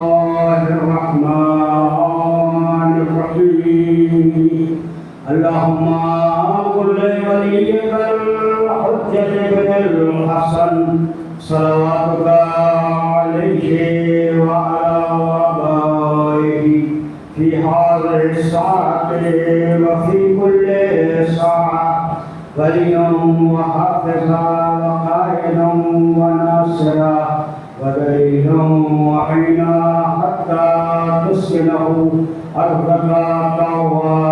الرحمن الرحيم اللهم كل وليك الحجة بن الحسن صلواتك عليه وعلى آبائه في هذه الساعة وفي كل ساعة وليا وحافظا وقائدا وناصرا ودليلا وعينا حتى تسكنه أرضك طوعا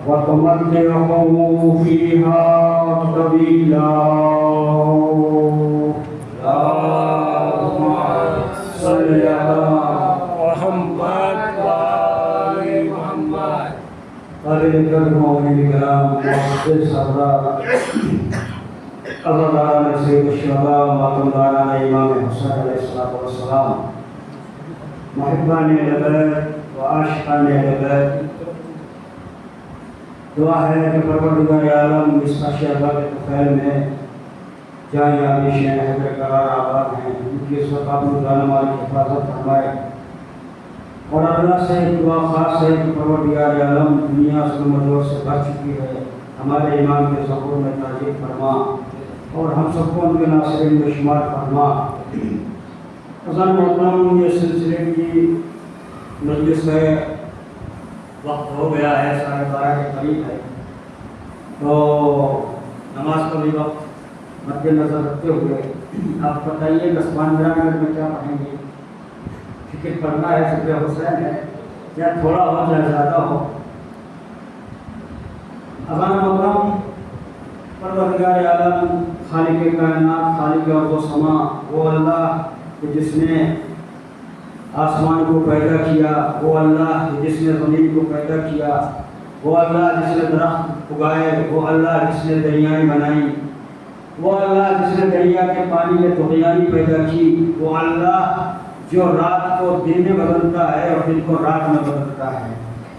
وتمتعه فيها طويلا. اللهم صل على محمد وآل محمد. قابل الكرم والإكرام ومحدث الأبرار اللہ تعالیٰ نے سید الشہداء مولانا امام حسین علیہ السلام محبان اہل بیت و عاشقان اہل بیت، دعا ہے کہ پروردگار عالم اس شہداء کے طفیل میں جائیں عالیش ہیں، حضر قرار آباد ہیں، ان کی اس وقت اپنے ظالمان کی حفاظت فرمائے، اور اللہ سے دعا خاص ہے کہ پروردگار عالم دنیا ظلم و جور سے بچ چکی ہے، ہمارے امام کے ظہور میں تاجیل فرما اور ہم سب کو ان کے ناصرین میں شمار فرما۔ حضرت محترم، یہ سلسلے کی مجلس ہے، وقت ہو گیا ہے، 12:30 کے قریب ہے، تو نماز کا بھی وقت مد نظر رکھتے ہوئے آپ بتائیے 10-15 منٹ میں کیا پڑھیں گے؟ فکر پڑھنا ہے، ذکر حسین ہے، یا تھوڑا ہو یا زیادہ ہو؟ حضرت محترم، پروردگار عالم خالق کائنات، خالق ارض و سما، وہ اللہ کہ جس نے آسمان کو پیدا کیا، وہ اللہ جس نے زمین کو پیدا کیا، وہ اللہ جس نے درخت اگائے، وہ اللہ جس نے دریائیں بنائیں، وہ اللہ جس نے دریا کے پانی میں طغیانی پیدا کی، وہ اللہ جو رات کو دن میں بدلتا ہے اور دن کو رات میں بدلتا ہے،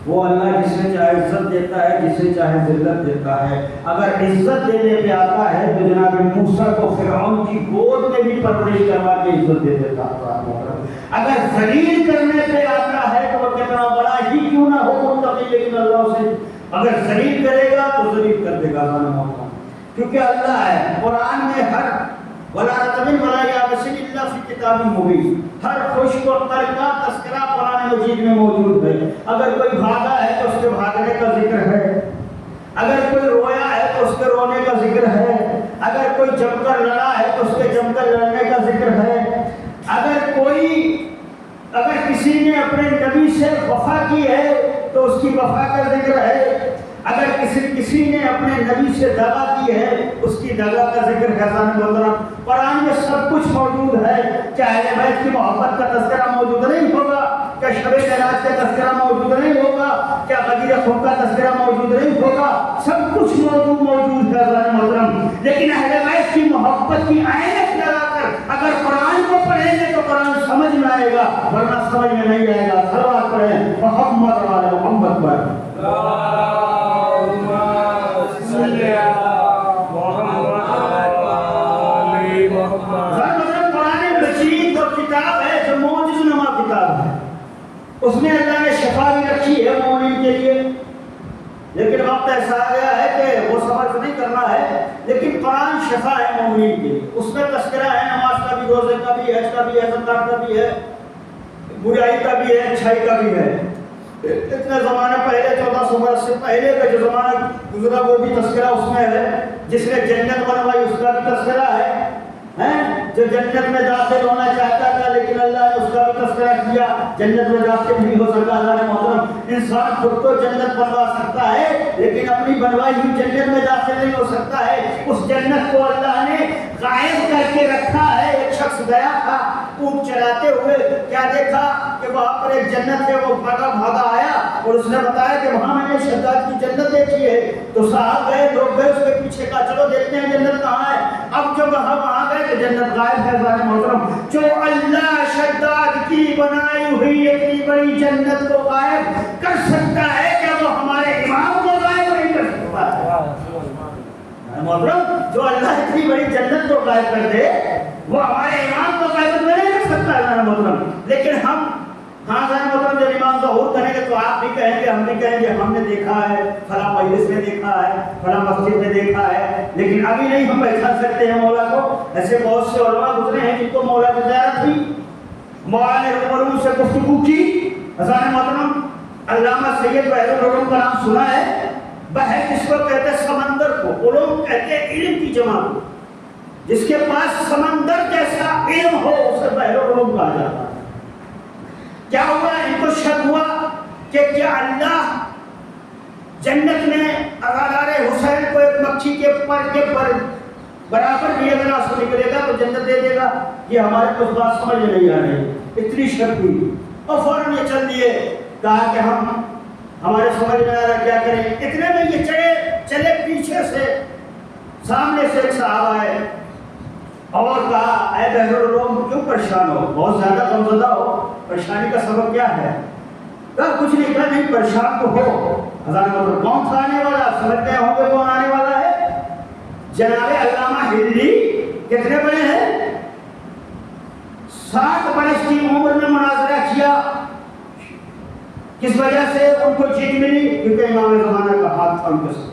وہ اللہ جس نے چاہے عزت دیتا ہے، جسے چاہے ذلت دیتا ہے۔ اگر عزت دینے پہ آتا ہے تو جناب موسیٰ کو فرعون کی گود میں بھی پرورش کروا کے عزت دے دیتا ہے۔ اگر ذلیل کرنے پہ آتا ہے تو وہ کتنا بڑا ہی کیوں نہ ہو متقی، لیکن اللہ اسے اگر ذلیل کرے گا تو ذلیل کر دے گا، کیونکہ اللہ ہے۔ قرآن میں ہر وَلَا تَمِنْ وَلَا يَابِسٍ إِلَّا فِي كِتَابٍ مُبِينٍ، ہر خشک اور تر کا تذکرہ قرآن مجید میں موجود ہے۔ اگر کوئی بھاگا ہے تو اس کے بھاگنے کا ذکر ہے، اگر کوئی رویا ہے تو اس کے رونے کا ذکر ہے، اگر کوئی جم کر لڑا ہے تو اس کے جم کر لڑنے کا ذکر ہے، اگر کسی نے اپنے نبی سے وفا کی ہے تو اس کی وفا کا ذکر ہے، اگر کسی نے اپنے نبی سے دغا کی ہے اس کی دغا کا ذکر ہے۔ قرآن میں سب کچھ موجود ہے۔ کیا اہل بیت کی محبت کا تذکرہ موجود نہیں ہوگا؟ کیا شب معراج کا تذکرہ موجود نہیں ہوگا؟ کیا غدیر خم کا تذکرہ موجود نہیں ہوگا؟ سب کچھ موجود ہے حضرات محترم، لیکن اہل بیت کی محبت کی عینت لگا کر اگر قرآن کو پڑھیں گے تو قرآن سمجھ میں آئے گا، ورنہ سمجھ میں نہیں آئے گا۔ صلوات پڑھیں محمد وعلی محمد پر۔ اس میں اللہ نے شفا بھی رکھی ہے مومن کے لیے، لیکن وقت ایسا آ گیا ہے کہ وہ صبر نہیں کرنا ہے، لیکن قرآن شفا ہے مومن کے لیے۔ اس میں تذکرہ ہے نماز کا بھی، روزے کا بھی، حج کا بھی ہے، زکات کا بھی ہے، برائی کا بھی ہے، اچھائی کا بھی ہے۔ اتنے زمانے پہلے 1400 برس سے پہلے کا جو زمانہ گزرا وہ بھی تذکرہ اس میں ہے۔ جس نے جنت بنوائی اس کا بھی تذکرہ ہے، جو جنت میں داخل ہونا چاہتا تھا لیکن اللہ نے اس کا بھی تذکرہ کیا، جنت میں داخل نہیں ہو سکتا۔ اللہ نے محترم، انسان خود تو جنت بنوا سکتا ہے لیکن اپنی بنوائی ہوئی جنت میں داخل نہیں ہو سکتا ہے۔ اس جنت کو اللہ نے قائم کر کے رکھا ہے۔ ایک شخص گیا تھا اونٹ چلاتے ہوئے، کیا دیکھا کہ وہاں پر ایک جنت ہے، وہ بھاگا آیا اور اس نے بتایا کہ وہاں میں نے شداد کی جنت دیکھی ہے۔ تو صاحب گئے، لوگ گئے اس کے پیچھے، کہا چلو دیکھتے ہیں جنت کہاں ہے۔ اب جب وہاں گئے تو جنت غائب ہے۔ محترم، جو اللہ شداد کی بنائی ہوئی اتنی بڑی جنت کو غائب کر سکتا ہے، کیا وہ ہمارے امام کو غائب نہیں کر سکتا ہے؟ محترم، جو اللہ اتنی بڑی جنت کو غائب کر دے وہ ہمارے امام کو غائب نہیں کر سکتا ہے محترم۔ لیکن ہم ہاں ظاہر مطلب جب امام ظہور کریں گے تو آپ بھی کہیں گے، ہم بھی کہیں گے ہم نے دیکھا ہے، فلاں مجلس میں دیکھا ہے، فلاں مسجد میں دیکھا ہے، لیکن ابھی نہیں ہم پہچان سکتے ہیں مولا کو۔ ایسے بہت سے علماء گزرے ہیں جن کو مولا کی زیارت ہوئی، مولا نے روبرو سے گفتگو کی۔ ظاہر محترم علامہ سید بحر العلوم کا نام سنا ہے؟ بحر جس کو کہتے ہیں سمندر کو، علوم کہتے ہیں علم کی جمع کو، جس کے پاس سمندر جیسا علم ہو اسے بحر العلوم کہا جاتا ہے۔ کیا ہوا؟ ان کو شک ہوا کہ کیا اللہ جنت میں اغادار حسین کو ایک مکھی کے پر کے پر برابر بھی اگر آنسو نکلے گا تو جنت دے دے گا؟ یہ ہمارے کو بات سمجھ میں نہیں آ رہی، اتنی شک ہوئی اور فوراً یہ چل دیے، کہا کہ ہمارے سمجھ میں آ رہا کیا کریں۔ اتنے میں یہ چلے پیچھے سے، سامنے سے ایک صحابہ آئے اور کہا اے بحر العلوم کیوں پریشان ہو، بہت زیادہ غمزدہ ہو، پریشانی کا سبب کیا ہے؟ کہا کچھ نہیں، کہا نہیں پریشان تو ہو۔ ہزار مطلب کون تھا آنے والا؟ سمجھ گئے ہوں گے کون آنے والا ہے؟ جناب علامہ ہندی، کتنے بڑے ہیں؟ 60 برس کی عمر میں مناظرہ کیا، کس وجہ سے ان کو جیت ملی؟ کیونکہ امام زمانہ کا ہاتھ تھا ان کے ساتھ۔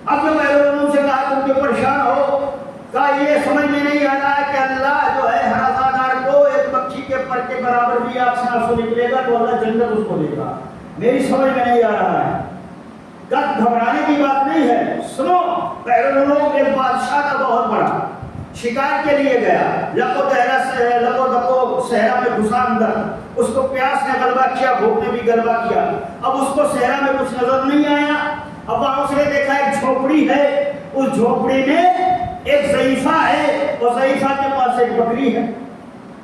اب جب بحر العلوم سے کہا تم کیوں پریشان ہو؟ کہا یہ سمجھ میں نہیں آ رہا ہے کہ اللہ جو ہے ہر ازادار کو ایک مکھی کے پر کے برابر بھی آپ سے آنسو نکلے گا تو اللہ جنت اس کو دے گا، میری سمجھ میں نہیں آ رہا ہے۔ کہا گھبرانے کی بات نہیں ہے، سنو بحر العلوم ایک بادشاہ کا بہت بڑا شکار کے لیے گیا، لکو دکو صحرا میں گھسا اندر، اس کو پیاس نے غلبہ کیا، بھوک نے بھی غلبہ کیا، اب اس کو صحرا میں کچھ نظر نہیں آیا، اب وہاں اس نے دیکھا ایک جھوپڑی ہے، اس جھوپڑی میں ایک ضعیفہ ہے اور ضعیفہ کے پاس ایک بکری ہے،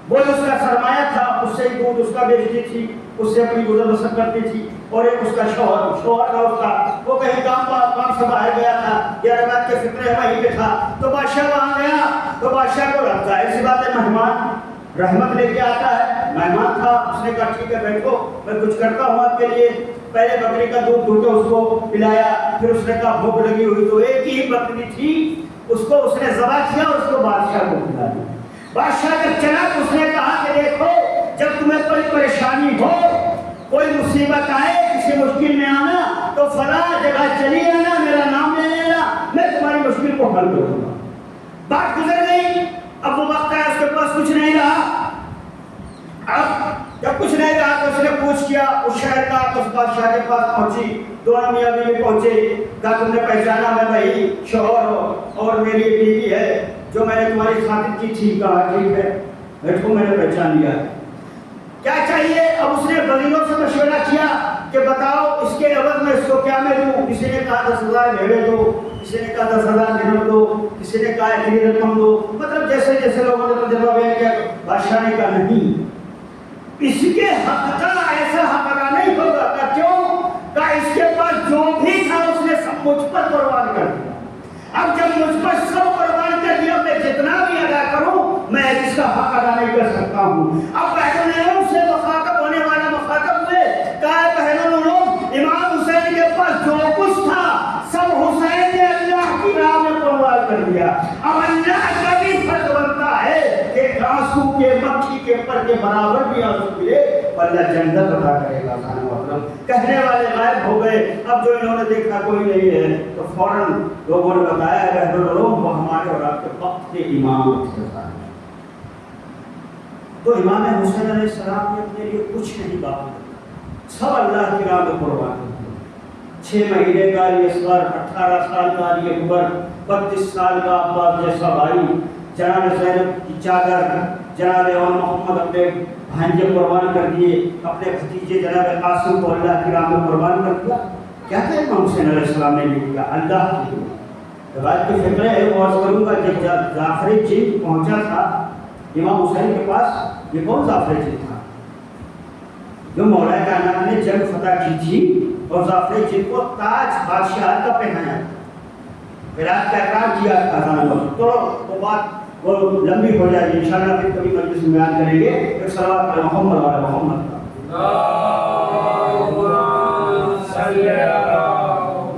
وہ اس کا سرمایہ تھا، اس سے دودھ اس کا بیچتی تھی، اس سے اپنی گزر بسر کرتی تھی، اور ایک اس کا شوہر تھا اس کا، وہ کہیں کام سے باہر گیا تھا یا رات کے فکرے وہیں پہ تھا، تو بادشاہ وہاں گیا تو بادشاہ کو لگتا ہے ایسی بات ہے مہمان رحمت لے کے آتا ہے، مہمان تھا، اس نے کہا ٹھیک ہے بیٹھو میں کچھ کرتا ہوں آپ کے لیے، پہلے بکری کا دودھ دھو کے اس کو پلایا، پھر اس نے کہا بھوک لگی ہوئی تو ایک ہی بکری تھی اس کو اس نے ذبح کیا اور اس کو بادشاہ کو کھلا دیا۔ بادشاہ جب چلا تو اس نے کہا کہ دیکھو جب تمہیں کوئی پریشانی ہو، کوئی مصیبت آئے، کسی مشکل میں آنا تو فلاں جگہ چلی آنا، میرا نام لے لینا، میں تمہاری مشکل کو حل کروں گا۔ بات گزر گئی، اب وہ وقت ہے اس کے پاس کچھ نہیں رہا، اب جب کچھ نہیں رہا تو اس نے پوچھ کیا اس شہر کا، تو اس بادشاہ کے پاس پہنچی، دونوں میاں بیوی پہنچے، کہا تم نے پہچانا میں بھائی شوہر اور میری بیوی ہے جو میں نے تمہاری خاطر کی تھی؟ کہا ٹھیک ہے بیٹھو میں نے پہچان لیا، کیا چاہیے؟ اب اس نے وزیروں سے مشورہ کیا کہ بتاؤ اس کے عوض میں اس کو کیا میں دوں؟ کسی نے کہا 10,000 بھیڑیں دو، کسی نے کہا 10,000 دینار دو، کسی نے کہا اتنی رقم دو، مطلب جیسے جیسے لوگوں نے تجربہ بیان کیا۔ بادشاہ نے کہا نہیں، اس کے حق کا ایسا حق ادا نہیں ہوگا۔ کہ کیوں؟ کہ اس کے پاس جو بھی تھا اس نے سب مجھ پر قربان کر دیا، اب جب مجھ پر سب قربان کر دیا میں جتنا بھی ادا کروں میں اس کا حق ادا نہیں کر سکتا ہوں۔ اب بحر العلوم سے مخاطب ہونے والا مخاطب ہوئے، کہا بحر العلوم امام حسین کے پاس جو کچھ تھا سب حسین نے اللہ کی راہ میں قربان کر دیا، اب اللہ کا بھی فرض بنتا ہے کہ آنسو کے مکھی کے پر کے برابر بھی آنسو ملے، اللہ جنت عطا کرے گا۔ کہنے والے غائب ہو گئے، اب جو انہوں نے دیکھا کوئی نہیں ہے تو فوراً لوگوں نے بتایا بحر العلوم وہ ہمارے اور آپ کے وقت کے امام تھے۔ تو امام حسین علیہ السلام نے اپنے لیے کچھ نہیں باقی رکھا، سب اللہ کی راہ میں قربان کر دیا۔ 6 مہینے کا علی اصغر، 18 سال کا علی اکبر، 32 سال کا عباس جیسا بھائی، جناب زینب کی چادر، جناب اور محمد اپنے بھانجے قربان کر دیے، اپنے بھتیجے جناب قاسم کو اللہ کی راہ میں قربان کر دیا۔ کیا تھا امام حسین علیہ السلام نے یہ کیا؟ اللہ کی روایت کی فکر ہے وہ عرض کروں گا، جب جعفر جند پہنچا تھا امام حسین کے پاس، یہ کون جعفر جند تھا؟ جو مولا کائنات نے جنگ فتح کی تھی اور جعفر جند کو تاج بادشاہت کا پہنایا، خیرات کا اقرار کیا تھا۔ تو بات وہ لمبی ہو جائے گی، انشاءاللہ پھر کبھی مجلس میں بیان کریں گے۔ ایک صلوات علی محمد وعلی محمد کا۔ اللہم صلی علی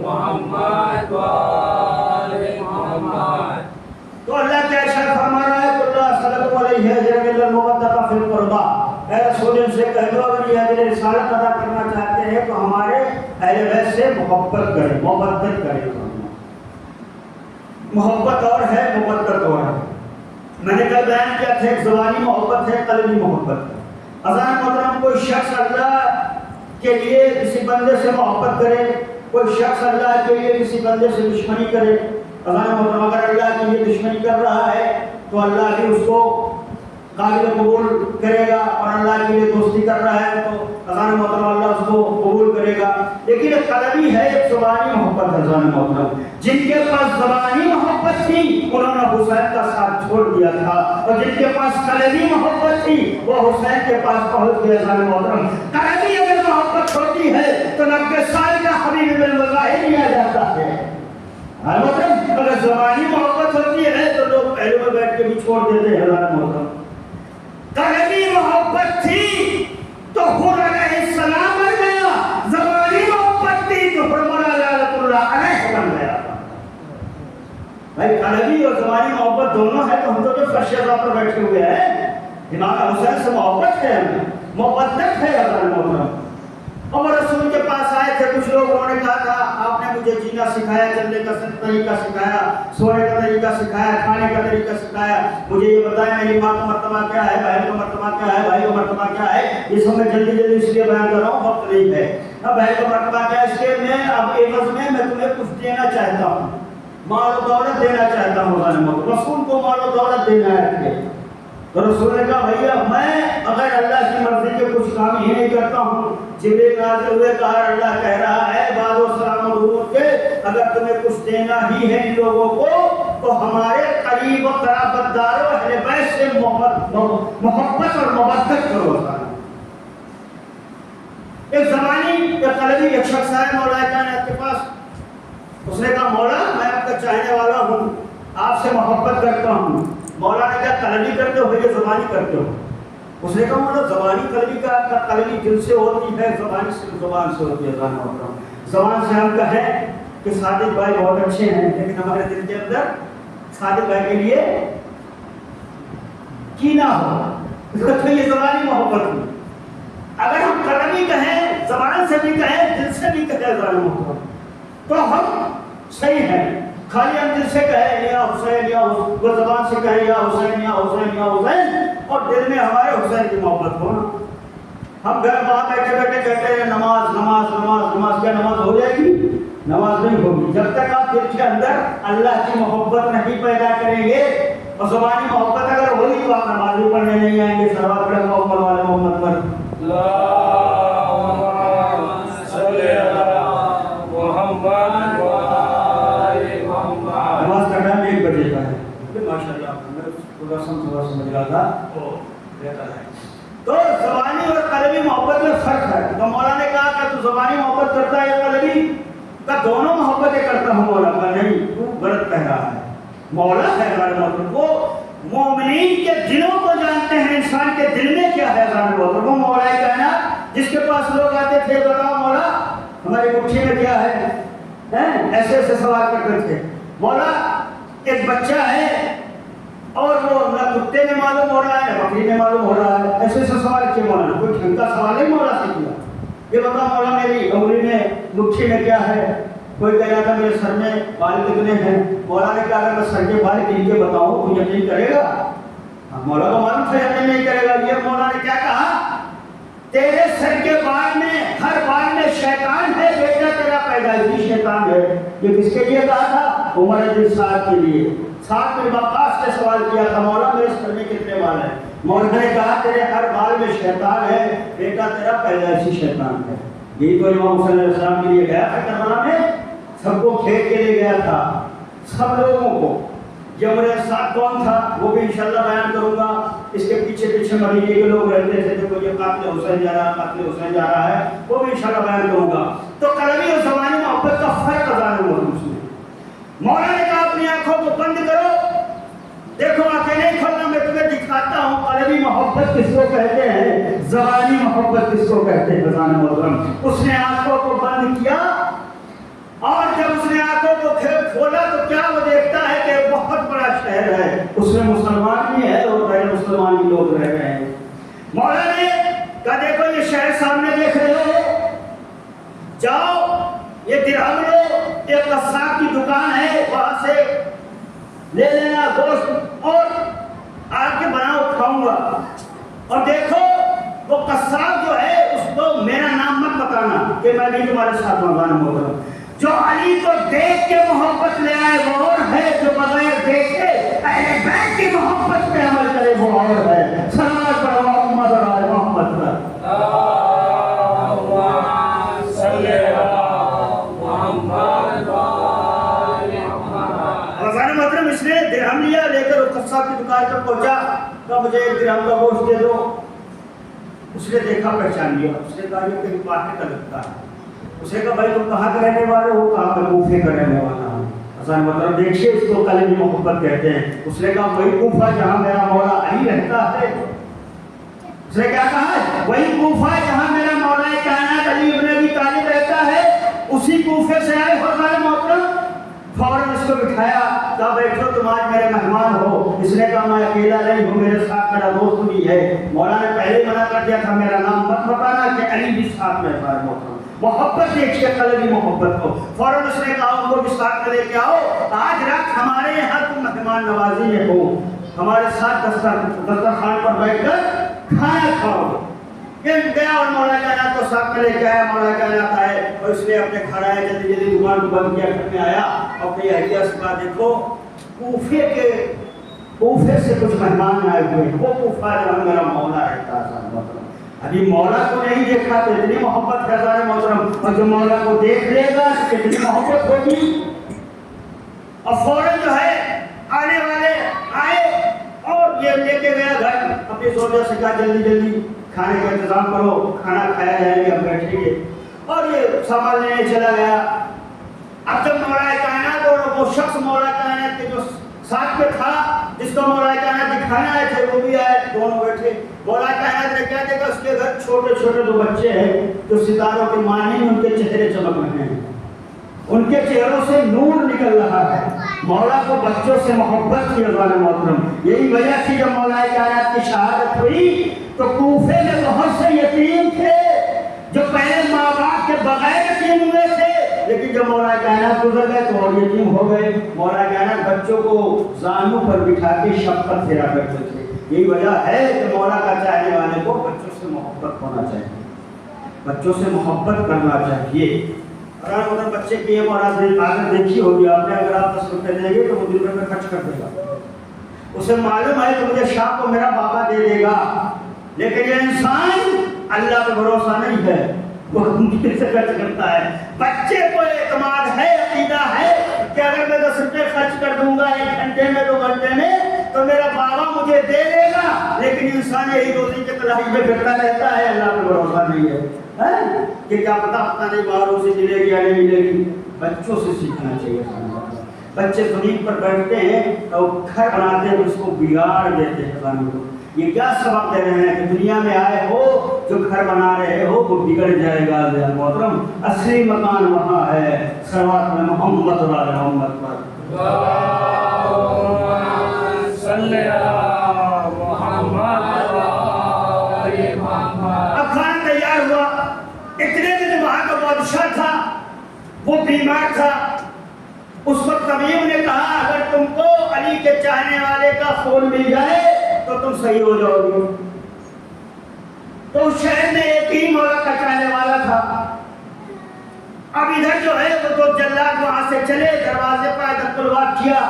محمد وعلی محمد۔ تو اللہ کیا ارشاد فرما رہا ہے کہ اللہ صلی اللہ علیہ وسلم المودۃ فی القربى، اے رسول سے سے کہہ دو اگر یہ اجر رسالت ادا کرنا چاہتے ہیں تو ہمارے اہل بیت سے محبت کریں، محبت کریں۔ محبت اور ہے، محبت اور ہے۔ میں نے کل بیان کیا تھا، ایک زبانی محبت ہے، قلبی محبت ہے۔ اذان محترم، کوئی شخص اللہ کے لیے کسی بندے سے محبت کرے، کوئی شخص اللہ کے لیے کسی بندے سے دشمنی کرے، اذان محترم اگر اللہ کے لیے دشمنی کر رہا ہے تو اللہ بھی اس کو قابل قبول کرے گا، اور اللہ کے لیے دوستی کر رہا ہے تو اذان محترم اللہ اس کو قبول کرے گا۔ لیکن ایک قلبی ہے، ایک زبانی محبت ہے اذان محترم۔ جن کے پاس زبانی محبت تھی انہوں نے حسین کا ساتھ چھوڑ دیا تھا، اور جن کے پاس قلبی محبت تھی وہ حسین کے پاس پہنچ گئے اذان محترم۔ قلبی اگر محبت ہوتی ہے تو 90 سال کا حبیب بن مظاہر لیا جاتا ہے۔ محترم اگر زبانی محبت ہوتی ہے تو لوگ پہلے میں بیٹھ کے بھی چھوڑ دیتے ہیں اذان محترم۔ قلبی محبت تھی تو حر علیہ السلام مر گیا، زبانی محبت تھی تو حرملہ لعنت اللہ علیہ بن گیا۔ بھائی قلبی اور زبانی محبت دونوں ہے تو ہم تو جو فرش عزا پر بیٹھے ہوئے ہیں، امام حسین سے محبت ہے، ہمیں محبت ہے اذان محترم۔ عمر رسول کے پاس آئے تھے کچھ لوگ، انہوں نے کہا تھا آپ نے مجھے جینا سکھایا، چلنے کا طریقہ سکھایا، سونے کا طریقہ سکھایا، کھانے کا طریقہ سکھایا، مجھے یہ بتایا میری ماں کا مرتبہ کیا ہے، بہن کا مرتبہ کیا ہے، بھائی کا مرتبہ کیا ہے۔ یہ سب میں جلدی جلدی اس لیے بیان کر رہا ہوں، وقت نہیں ہے۔ اب بہن کا مرتبہ کیا ہے، اس لیے میں اب عوض میں تمہیں کچھ دینا چاہتا ہوں، مال و دولت دینا چاہتا ہوں۔ رسول کو مال و دولت دینا ہے تو رسول نے کہا بھیا میں اگر اللہ کی مرضی کے کچھ کام ہی نہیں کرتا ہوں، جبریل نازل ہوئے کہا اللہ کہہ رہا ہے بعد و سلام حضور کے اگر تمہیں کچھ دینا ہی ہے ان لوگوں کو تو ہمارے قریب و قرابت داروں اہل بیت سے محبت اور مودت کرو۔ ایک زبانی یا قلبی ایک شخص ہے مولا کائنات کے پاس، اس نے کہا مولا میں آپ کا چاہنے والا ہوں، آپ سے محبت کرتا ہوں۔ مولا نے کہا قلبی کرتے ہو یا زبانی کرتے ہو؟ اس نے کہا مولا زبانی قلبی کا قلبی دل سے ہوتی ہے، زبانی صرف زبان سے ہوتی ہے۔ زبان سے ہم کہیں کہ صادق بھائی بہت اچھے ہیں، لیکن ہمارے دل کے اندر صادق بھائی کے لیے کینہ ہو، تو یہ زبانی محبت ہوئی۔ اگر ہم قلبی کہیں، زبان سے بھی کہیں، دل سے بھی کہیں زبانی محبت تو ہم صحیح ہیں۔ خالی ہم دل سے کہیں یا حسین یا وہ زبان سے کہیں یا حسین یا حسین یا حسین اور دل میں ہمارے حسین کی محبت ہو۔ ہم گھر وہاں بیٹھے بیٹھے کہتے ہیں نماز نماز نماز نماز، کیا نماز ہو جائے گی؟ نماز نہیں ہوگی جب تک آپ دل کے اندر اللہ کی محبت نہیں پیدا کریں گے۔ اور زبانی محبت اگر ہوگی تو آپ نماز بھی پڑھنے نہیں آئیں گے۔ صلوات پڑھیں محمد والے محمد پر۔ نماز کا ٹائم 1 بجے کا ہے، ماشاءاللہ میں پورا سمجھ رہا تھا وہ بہتر ہے۔ تو زبانی اور قلبی محبت میں فرق ہے۔ تو مولا نے کہا کہ تو زبانی محبت کرتا ہے یا قلبی؟ کہ دونوں محبتیں کرتا ہوں مولا۔ کا نہیں، تو غلط کہہ رہا ہے۔ مولا ہے ہمارے محبت، وہ مومنین کے دلوں کو جانتے ہیں، انسان کے دل میں کیا ہے ہمارے محبت۔ وہ مولا کائنات جس کے پاس لوگ آتے تھے بتاؤ مولا ہماری مٹھی میں کیا ہے، ایسے ایسے سوال کرتے تھے۔ مولا ایک بچہ ہے اور وہ نہ کتے میں معلوم ہو رہا ہے نہ بکری میں معلوم ہو رہا ہے، ایسے ایسے سوال کیے مولا نے؟ کوئی ڈھنگ کا سوال نہیں مولا سے کیا۔ یہ بتا مولا میری انگلی میں مٹھی میں کیا ہے؟ کوئی کہہ رہا تھا میرے سر میں بال کتنے ہیں؟ مولا نے کہا اگر میں سر کے بال گن کے بتاؤں تو یقین کرے گا؟ مولا کو معلوم تھا یقین نہیں کرے گا۔ یہ مولا نے کیا کہا؟ تیرے سر کے بال میں ہر بال میں شیطان ہے بیٹا، تیرا پیدائشی شیطان ہے۔ یہ کس کے لیے کہا تھا؟ عمر بن سعد کے لیے۔ سعد بن وقاص سے سوال کیا تھا مولا میرے سر میں کتنے بال ہیں؟ مولا نے کہا تیرے ہر بال میں شیطان ہے بیٹا، تیرا پیدائشی شیطان ہے۔ یہی تو امام حسین علیہ السلام کے لیے گیا تھا کربلا میں، سب کو کھیت کے لیے گیا تھا، سب لوگوں کو۔ یہ عمر بن سعد کون تھا وہ بھی انشاءاللہ بیان کروں گا۔ اس کے پیچھے پیچھے مدینے کے لوگ رہتے تھے، دیکھو یہ قاتل حسین جا رہا ہے، قاتل حسین جا رہا ہے، وہ بھی انشاءاللہ بیان کروں گا۔ تو قلبی اور زبانی محبت کا فرق اذان محمد میں۔ مولا نے کہا اپنی آنکھوں کو بند کرو، دیکھو آنکھیں نہیں کھولنا، میں تمہیں دکھاتا ہوں قلبی محبت کس کو کہتے ہیں، زبانی محبت کس کو کہتے ہیں اذان محترم۔ اس نے آنکھوں کو بند کیا اور جب اس نے آنکھوں کو کھولا تو کیا وہ دیکھتا ہے کہ بہت بڑا شہر ہے، اس میں مسلمان بھی ہے اور غیر مسلمان بھی لوگ رہ رہے ہیں۔ مولا نے کہا دیکھو یہ شہر سامنے دیکھ رہے ہو، جاؤ یہ درہم لو، ایک قصاب کی دکان ہے وہاں سے لے لینا گوشت اور آ کے بناؤ کھاؤں گا، اور دیکھو وہ قصاب جو ہے اس کو میرا نام مت بتانا کہ میں بھی تمہارے ساتھ مہمان محترم۔ جو علی کو دیکھ کے محبت لے آئے وہ اور ہے، جو بغیر دیکھے اہل بیت کی محبت پہ عمل کرے وہ اور ہے۔ صلوات پڑھو محمد اور آل محمد پر۔ رضوان محترم اس نے درہم لیا، لے کر اس قصاب کی دکان پر پہنچا، کہا مجھے ایک درہم کا گوشت دے دو۔ اس نے دیکھا پہچان لیا، اس نے کہا یہ کہیں باہر کا لگتا ہے۔ اس نے کہا بھائی تم کہاں کے رہنے والے ہو؟ کہا میں کوفے کا رہنے والا ہوں۔ حسن مطلب دیکھیے اس کو قلب کی محبت کہتے ہیں۔ اس نے کہا وہی کوفہ جہاں میرا مولا علی رہتا ہے۔ اس نے کیا کہا؟ وہی کوفہ جہاں میرا مولا کائنات علی ابن ابی طالب رہتا ہے، اسی کوفے سے آئے ہو حسن محترم۔ فوراً اس کو بٹھایا، کہا بیٹھو تم آج میرے مہمان ہو۔ اس نے کہا میں اکیلا نہیں ہوں، میرے ساتھ میرا دوست بھی ہے۔ مولا نے پہلے ہی منع کر دیا تھا میرا نام مت بتانا کہ علی بھی ساتھ میں ہے۔ محبت دیکھیے قلبی محبت کو۔ فوراً اس نے کہا ان کو بھی ساتھ میں لے کے آؤ، آج رات ہمارے یہاں تم مہمان نوازی میں ہو، ہمارے ساتھ دسترخوان پر بیٹھ کر کھانا کھاؤ۔ یہ گیا اور مولا کائنات کو ساتھ میں لے کے آیا۔ مولا کائنات آئے اور اس نے اپنے کھڑا ہے جلدی جلدی دکان کو بند کیا، گھر میں آیا اور اپنی اہلیہ سے کہا دیکھو کوفے سے کچھ مہمان آئے ہوئے ہیں، وہ کوفہ جہاں میرا مولا رہتا ہے۔ ابھی مولا کو نہیں دیکھا تو اتنی محبت ہے حضرت محترم، اور جو مولا کو دیکھ لے گا کتنی محبت ہوگی۔ اور فوراً جو ہے آنے والے آئے اور یہ لے کے گیا گھر، اپنی زوجہ سے کہا جلدی جلدی کھانے کا انتظام کرو، کھانا کھایا جائے گا، بیٹھیں گے۔ اور یہ سامان لینے چلا گیا۔ اب جب مولا کائنات اور وہ شخص مولا کائنات کے جو ساتھ میں تھا جس کو مولا کائنات دکھانے آئے تھے وہ بھی آئے، دونوں بیٹھے۔ مولا کائنات نے کیا دیکھا؟ اس کے گھر چھوٹے چھوٹے دو بچے ہیں جو ستاروں کے مانند ان کے چہرے چمک رہے ہیں، ان کے چہروں سے نور نکل رہا ہے۔ مولا کو بچوں سے محبت کی حضرت محترم، یہی وجہ تھی جب مولا کائنات کی شہادت ہوئی تو کوفے میں بہت سے یتیم تھے جو پہلے ماں باپ کے بغیر یتیم ہوئے تھے، لیکن جب مولا کائنات گزر گئے تو اور یتیم ہو گئے۔ مولا کائنات بچوں کو زانوں پر بٹھا کے شفقت پھیرا کرتے تھے۔ یہی وجہ ہے کہ مولا کا چاہنے والے کو بچوں سے محبت ہونا چاہیے، بچوں سے محبت کرنا چاہیے۔ اور اگر بچے کی یہ عادت دیکھی ہوگی آپ نے، اگر آپ 10 روپے دیں گے تو وہ 2 روپے خرچ کر دے گا۔ اسے معلوم ہے کہ مجھے شام کو میرا بابا دے دے گا، لیکن یہ انسان اللہ پہ بھروسہ نہیں ہے، وہ ممکن سے خرچ کرتا ہے۔ بچے کو اعتماد ہے، عقیدہ ہے کہ اگر میں 10 روپے خرچ کر دوں گا 1 گھنٹے میں 2 گھنٹے میں تو میرا بابا مجھے دے دے گا، لیکن انسان یہی روزی کے تلاش میں پھرتا رہتا ہے، اللہ پہ بھروسہ نہیں ہے کہ کیا پتا نہیں باہر روزی ملے گی یا نہیں ملے گی۔ بچوں سے سیکھنا چاہیے۔ بچے زمین پر بیٹھتے ہیں اور گھر بناتے ہیں، اس کو بگاڑ دیتے ہیں۔ یہ کیا سبق دے رہے ہیں کہ دنیا میں آئے ہو جو گھر بنا رہے ہو وہ بگڑ جائے گا محترم، اصلی مکان وہاں ہے۔ صلوات میں محمد اور آل محمد پر۔ اب کھانا تیار ہوا، اتنے میں جو وہاں کا بادشاہ تھا وہ بیمار تھا۔ اس وقت طبیب نے کہا اگر تم کو علی کے چاہنے والے کا خون مل جائے تو تم صحیح ہو جاؤ گے۔ تو اس شہر میں ایک ہی مولا کا چاہنے والا تھا۔ اب ادھر جو ہے وہ 2 جلاد وہاں سے چلے، دروازے پر دق الباب کیا۔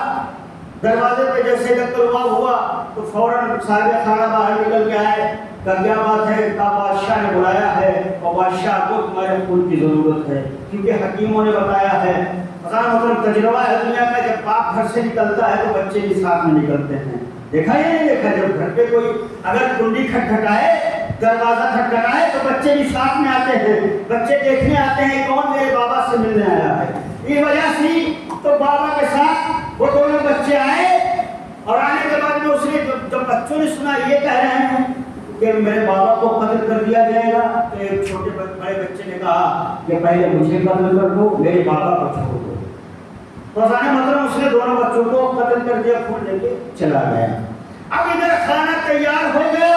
دروازے پہ جیسے دق الباب ہوا تو فوراً صاحب خانہ باہر نکل کے آئے۔ کیا بات ہے؟ کہا بادشاہ نے بلایا ہے اور بادشاہ کو تمہارے خون کی ضرورت ہے، کیونکہ حکیموں نے بتایا ہے، مطلب تجربہ ہے دنیا کا، جب باپ گھر سے نکلتا ہے تو بچے بھی ساتھ میں نکلتے ہیں۔ دیکھا یہ نہیں دیکھا؟ جب گھر پہ کوئی اگر کنڈی کھٹکھٹائے، دروازہ کھٹکھٹائے تو بچے بھی ساتھ میں آتے ہیں، بچے دیکھنے آتے ہیں کون میرے بابا سے ملنے آیا ہے۔ یہ وجہ سے تو بابا کے ساتھ وہ دونوں بچے آئے، اور آنے کے بعد میں اس نے جب بچوں نے سنا یہ کہہ رہے ہیں کہ میرے بابا کو قتل کر دیا جائے گا، تو ایک چھوٹے بڑے بچے نے کہا کہ پہلے مجھے قتل کر دو، میرے بابا کو چھوڑ دو۔ مطلب اس نے دونوں بچوں کو قتل کر دیا، خون لے کے چلا گیا۔ اب ادھر کھانا تیار ہو گیا،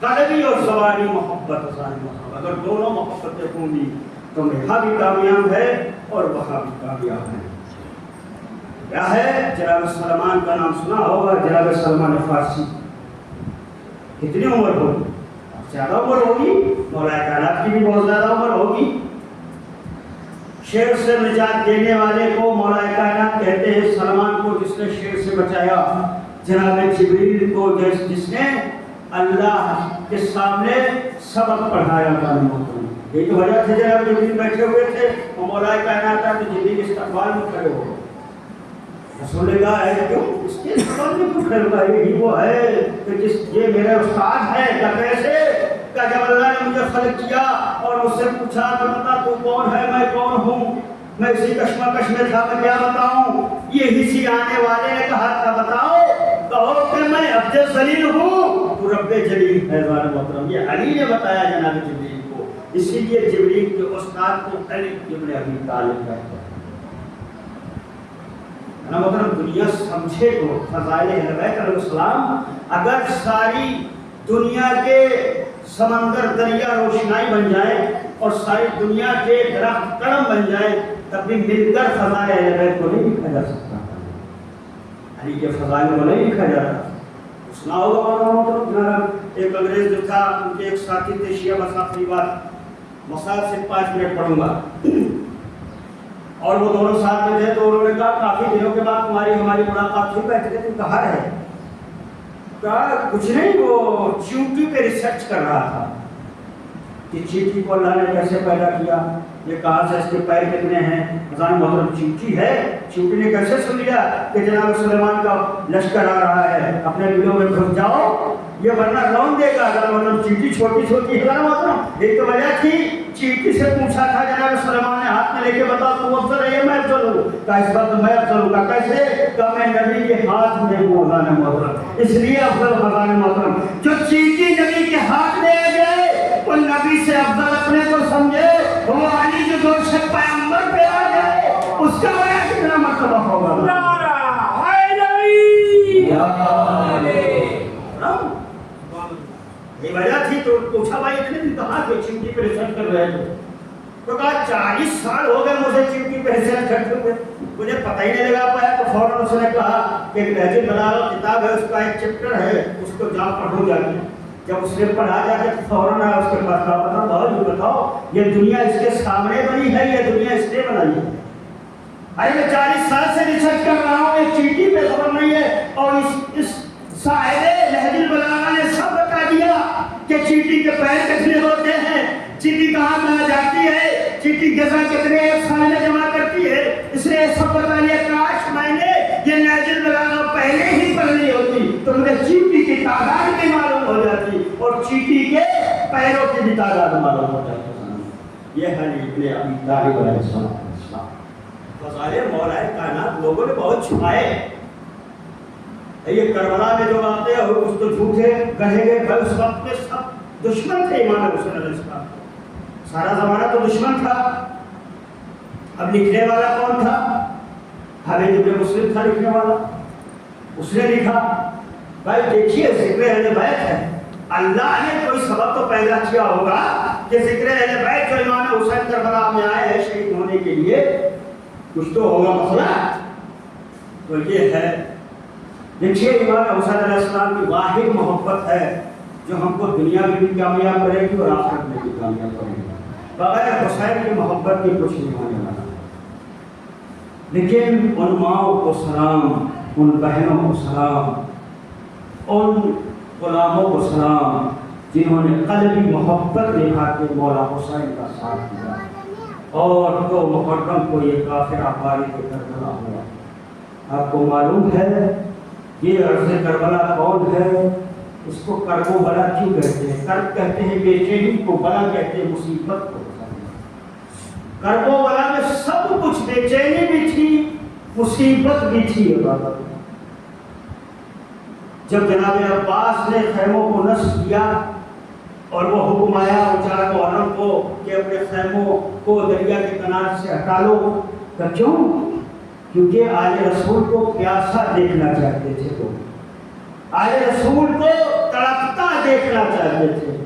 قلبی اور زبانی محبت اگر دونوں محبتیں ہوں گی تو یہاں بھی کامیاب ہے اور وہاں بھی کامیاب ہے. کیا ہے؟ جناب سلمان کا نام سنا ہوگا، جناب سلمان فارسی. کتنی عمر ہوگی؟ زیادہ عمر ہوگی، مولا کائنات کی بھی بہت زیادہ عمر ہوگی. شیر سے نجات دینے والے کو مولا کائنات کہتے ہیں. سلمان کو جس نے شیر سے بچایا، جناب جبریل کو جس نے اللہ کے سامنے سبق پڑھایا. یہ تو وجہ تھی جناب جبریل بیٹھے ہوئے تھے اور مولا کائنات آ تو جبریل استقبال میں کھڑے ہو. رسول اللہ ہے کیوں اس کے استقبال میں کیوں کھڑے ہوا؟ یہی وہ ہے کہ یہ میرے استاد ہے. کیا کیسے؟ کہ جب اللہ نے مجھے خلق کیا اور مجھ سے پوچھا کہ بتا تو کون ہے، میں کون ہوں، میں اسی کشمکش میں تھا، میں کیا بتاؤں. یہ اسی آنے والے نے کہا تھا بتاؤ، کہو کہ میں عبد ذلیل ہوں تو رب جلیل ہے. محترم یہ علی نے بتایا جناب جبریل کو، اسی لیے جبریل کے استاد کو علی ابن ابی طالب کہتے ہیں. محترم دنیا سمجھے تو فضائل اہل بیت علیہ السلام اگر ساری دنیا کے سمندر دریا روشنائی بن جائے اور ساری دنیا کے درخت کرم بن جائے تب بھی مل کر فضائل اہل بیت کو نہیں لکھا جا سکتا. علی کے فضائل کو نہیں لکھا جاتا. سنا ہوگا ایک انگریز جو تھا، ان کے ایک ساتھی تھے شیعہ مسافری بات مسائل سے 5 منٹ پڑھوں گا، اور وہ دونوں ساتھ میں تھے. تو انہوں نے کہا کافی دنوں کے بعد تمہاری ہماری ملاقات ہوئی. کہتے تھے تم کہاں رہے؟ کہا کچھ نہیں، وہ چیونٹی پہ ریسرچ کر رہا تھا کہ چیونٹی کو اللہ نے کیسے پیدا کیا، یہ کہاں سے اس کے پیر کتنے ہیں. خزان محترم چیونٹی ہے، چیونٹی نے کیسے سن لیا کہ جناب سلیمان کا لشکر آ رہا ہے، اپنے دلوں میں گھس جاؤ یہ ورنہ کون دے گا. اگر مطلب چیونٹی چھوٹی چھوٹی ہے محترم، ایک تو وجہ تھی چیونٹی سے پوچھا تھا جناب سلیمان نے ہاتھ میں لے کے بتا تو افضل ہے یا میں افضل ہوں؟ کہ اس بات میں افضل ہوں. کہ کیسے؟ کہ میں نبی کے ہاتھ میں ہوں. خزان محترم اس لیے افضل. خزان محترم جو چیونٹی نبی کے ہاتھ میں آ گئے وہ نبی سے افضل اپنے کو سمجھے. وہ علی جو دو شک پیغمبر پہ آ گئے اس کا وجہ کتنا مرتبہ ہوگا. نعرہ حیدری یہ وجہ تھی. تو پوچھا بھائی اتنے دن کہاں تھے چیونٹی پہ ریسرچ کر رہے تھے؟ تو کہا 40 سال ہو گئے مجھے چیونٹی پہ ریسرچ کرتے ہوئے، مجھے پتہ ہی نہیں لگا پایا. تو فوراً اس نے کہا کہ ایک نہج البلاغہ کتاب ہے، اس کا ایک چیپٹر ہے، اس کو جا پڑھو جا کے. جب اس نے پڑھا جا کے فوراً آیا اس کے پاس کہا بتاؤ یہ دنیا اس کے سامنے بنی ہے، یہ دنیا اس نے بنائی ہے. ارے میں 40 سال سے ریسرچ کر رہا ہوں، ایک چیونٹی پہ خبر نہیں ہے. اور اس صاحب نہج البلاغہ نے سب بتا دیا کہ چیونٹی کے پیر کتنے ہوتے ہیں، چیونٹی کہاں کہاں جاتی ہے، چیونٹی غذا کتنے ایک سال میں جمع کرتی ہے. اس نے سب بتا دیا. کاش میں نے یہ نہج البلاغہ پہلے ہی پڑھ لی ہوتی تو مجھے چیونٹی کی تعداد بھی معلوم ہو جاتی اور چیونٹی کے پیروں کی بھی تعداد معلوم ہو جاتی. یہ ہے ابن ابی طالب علیہ السلام. فضائل مولا کائنات لوگوں نے بہت چھپائے. یہ کربلا میں جو واقعے ہوئے اس تو جھوٹے کہے گئے. بھائی اس وقت میں سب دشمن تھے امام حسین علیہ السلام. سارا زمانہ تو دشمن تھا. اب لکھنے والا کون تھا؟ حامد ابن مسلم تھا لکھنے والا. اس نے لکھا بھائی دیکھیے ذکر اہل بیت ہے، اللہ نے کوئی سبب تو پیدا کیا ہوگا کہ ذکر اہل بیت جو امام حسین کربلا میں آئے ہیں شہید ہونے کے لیے، کچھ تو ہوگا مسئلہ. تو یہ ہے دیکھیے امام حسین علیہ السلام کی واحد محبت ہے جو ہم کو دنیا میں بھی کامیاب کرے گی اور آخرت میں بھی کامیاب کرے گی. بغیر حسین کی محبت کی کچھ نہیں ہونے والا. لیکن ان ماؤں کو سلام، ان بہنوں کو سلام، ان غلاموں کو سلام جنہوں نے قلبی محبت دکھا کے مولا حسین کا ساتھ دیا اور تو محرم کو یہ کافر آباری کے کربلا ہوا. آپ کو معلوم ہے یہ عرض کربلا کون ہے؟ اس کو کرب و بلا کیوں کہتے ہیں؟ کرب کہتے ہیں بے چینی کو، بلا کہتے ہیں مصیبت کو. کرب و بلا میں سب کچھ، بے چینی بھی تھی، مصیبت بھی تھی. عبادت جب جناب عباس نے خیموں کو نصب کیا اور وہ حکم آیا چار محرم کو کہ اپنے خیموں کو دریا کے کنارے سے ہٹا لو. کہ کیوں؟ کیونکہ آل رسول کو پیاسا دیکھنا چاہتے تھے. تو آج رسول کو تڑپتا دیکھنا چاہتے تھے.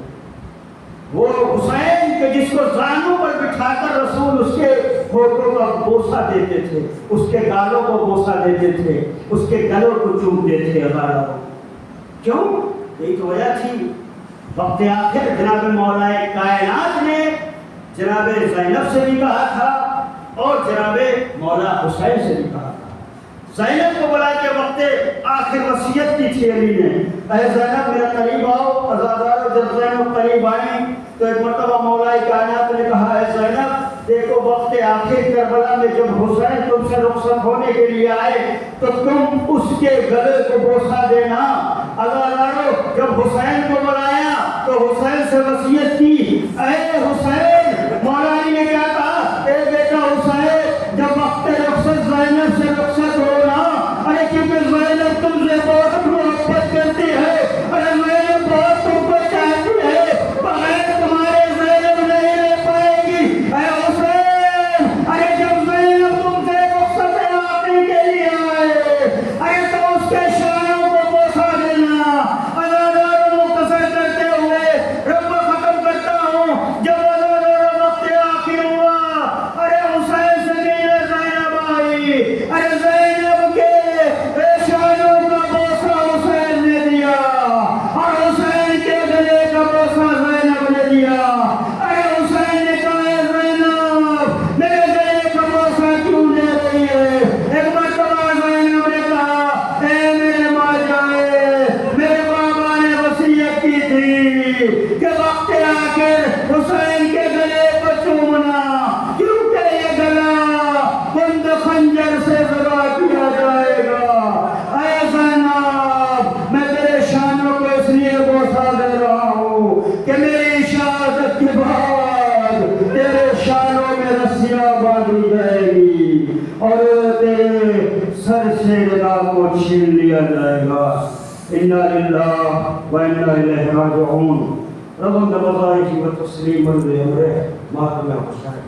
وہ حسین کے جس کو زانوں پر بٹھا کر رسول اس کے ہونٹوں کا بوسہ دیتے تھے, اس کے گالوں کو بوسہ دیتے تھے, اس کے گلوں کو چومتے تھے ہزاروں. کیوں؟ یہی تو وجہ تھی. وقت آخر جناب مولا کائنات نے جناب زینب سے بھی کہا تھا اور جناب مولا حسین سے بھی کہا تھا. زینب کو بلا کے وقت آخر وصیت کی تھی علی نے, اے زینب میرا قریب آؤ. عزادارو جب زینب قریب آئیں تو ایک مرتبہ مولا کائنات نے کہا, اے زینب دیکھو وقت آخر کربلا میں جب حسین تم سے رخصت ہونے کے لیے آئے تو تم اس کے گلے کو بوسہ دینا. عزادارو جب حسین کو بلایا تو حسین سے وصیت کی, اے حسین. مولا علی نے کیا کہا, اے بیٹا حسین جب وقت رخصت زینب سے رخصت ہونا, ارے کیونکہ زینب تم سے بہت محبت کرتی ہے, ارے زینب بہت تم کو چاہتی ہے, بغیر تمہارے زینب نہیں رہ پائے گی. اے حسین ارے جب زینب تم سے رخصت آخری کے لیے آئے ارے تو اس کے شانوں کو بوسہ دینا. عزادارو مختصر کرتے ہوئے رب ختم کرتا ہوں. جب عزادارو وقت آخر ہوا, ارے حسین سے ملنے زینب آئی, ارے زینب کے شانوں کا بوسہ حسین نے دیا اور حسین کے گلے کا بوسہ زینب نے دیا. ارے حسین نے کہا, اے زینب میرے گلے کا بوسہ کیوں دے رہی ہے؟ ایک مرتبہ زینب نے کہا, اے میرے ماں جائے, میرے بابا نے وصیت کی تھی کہ وقت آخر حسین کے گلے کو چومنا, کیونکہ یہ گلا بند خنجر سے ذبح کیا جائے گا. اے زینب میں تیرے شانوں کو اس لیے بوسہ دے رہا ہوں کہ میری شہادت کے بعد تیرے شانوں میں رسیاں باندھی جائے گی اور تیرے سر سے ردا کو چھین لیا جائے گا. انا للہ و انا الیہ راجعون. رغم بظاہر و تسلیم الامر ماتم حسین.